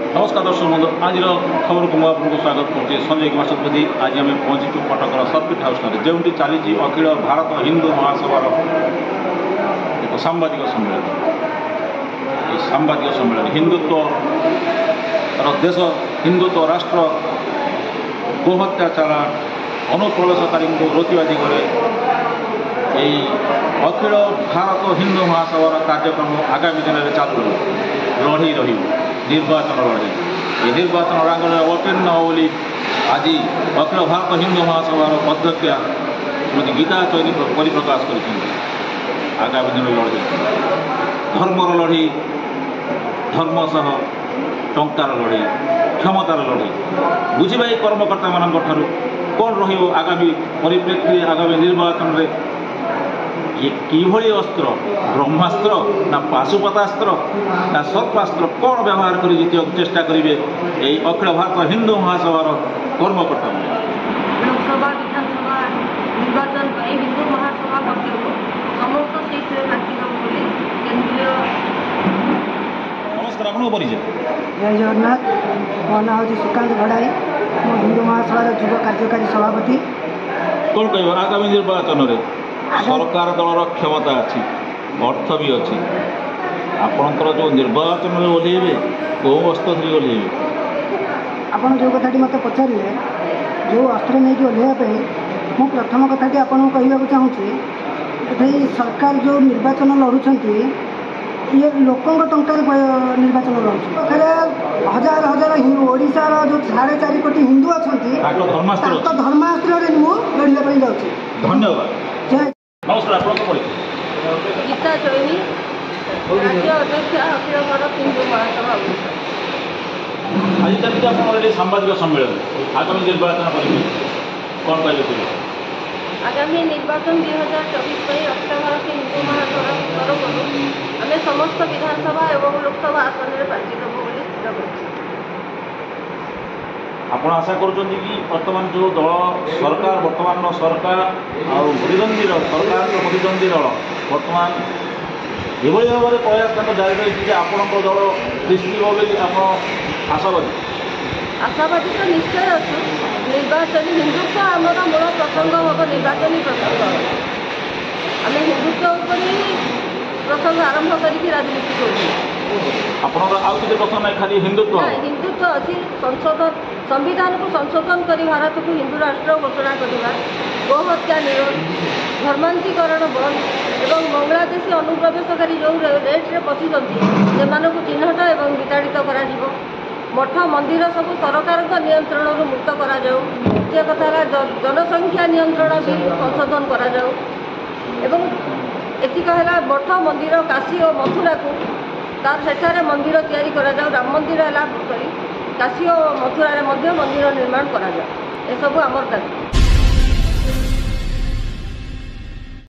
नमस्कार दर्शक बंधु आज खबर को मुझे स्वागत करुँचे संजय कुमार शतपथी। आज आम पहुंचु कटकर सर्किट हाउस जो चली अखिल भारत हिंदू महासभार एक सांबादिक सम्मेलन। ये सांबादिक सम्मेलन हिंदुत्व देश हिंदुत्व राष्ट्र गोहत्याचार अनुप्रवेशकारी को रोकवा दिगरे अखिल भारत हिंदू महासभार कार्यक्रम आगामी दिन में चालू लड़े रही निर्वाचन लड़े ये निर्वाचन रांगण अवतीर्ण बोली आज अखिल भारत हिंदू महासभार अध्यक्षा श्रीमती गीता चौधरी परिप्रकाश कर आगामी दिन लड़े धर्मर लड़े धर्म सह टंकार लड़े क्षमतार लड़े बुझा कर्मकर्ता मान कौन रगामी परिप्रेक्षी आगामी निर्वाचन में ये किभली अस्त्र ब्रह्मास्त्र ना पाशुपतास्त्र ना सर्पास्त्र कौन व्यवहार कर चेष्टा करेंगे ये अखिल भारत हिंदू महासभार कर्मकर्ता लोकसभा विधानसभा निर्वाचन हिंदू महासभा समस्त केंद्रीय। नमस्कार आपको परिचय। जय जगन्नाथ मो ना हूँ सुकांत घड़ाई मो हिंदू महासभार युव कार्यकारी सभापति। कौन कह आगामी निर्वाचन में सरकार दलर क्षमता अच्छी अर्थ भी अच्छी आपणकर जो निर्वाचन में ओह्लैबे कौ अस्त्र धरी ओह्लैबे आपड़ जो कथाटी मत पचारे जो अस्त्र नहीं ओह्लैवाई मु प्रथम कथाटी आपको कहवाक चाहूँगी ये सरकार जो निर्वाचन लड़ुंट ये लोकों टंकार निर्वाचन लड़ुचे हजार हजार ओडार जो 4.5 कोटी हिंदू अच्छा धर्मास्त्र लड़ाई जाऊँगी। धन्यवाद। जय नमस्कार आपको परिचय। गीता चौधरी राज्य अध्यक्ष अखिल भारत हिंदू महासभा। आज चलते आप सांबादिक सम्मेलन आगामी निर्वाचन करेंगे कौन कहे आगामी निर्वाचन 2024 अखिल भारत हिंदू महासभा तरफ आम समस्त विधानसभा और लोकसभा आसन में प्रार्थी देव आप आशा करुँच कि वर्तमान जो दल सरकार वर्तमान सरकार प्रतिद्वंदी सरकार प्रतिद्वंदी दल वर्तमान ये भाव में प्रयास जारी रही आपण दल दिशा बोली आप आशावादी आशावादी तो निश्चय अच्छे निर्वाचन हिंदुत्व आमर मूल प्रसंग हम निर्वाचन प्रसंग आम हिंदुत्व प्रसंग आरंभ करके राजनीति कर खाली हिंदुत्व हिंदुत्व अच्छी संशोधन संविधान को संशोधन कर भारत को हिंदू राष्ट्र घोषणा करवा गोहत्या निरोध धर्मांतरीकरण बंद और बांग्लादेशी अनुप्रवेशकारी जो रेट्रे पशुंट से चिन्हट और विताड़ित कर मठ मंदिर सब सरकार नियंत्रण मुक्त करा कथा जनसंख्या नियंत्रण बिल संशोधन कर मठ मंदिर काशी और मथुरा को तार सेठारे मंदिर तैयारी करा राम मंदिर है काशी और मथुरा मंदिर निर्माण करा सब आमर दाबी।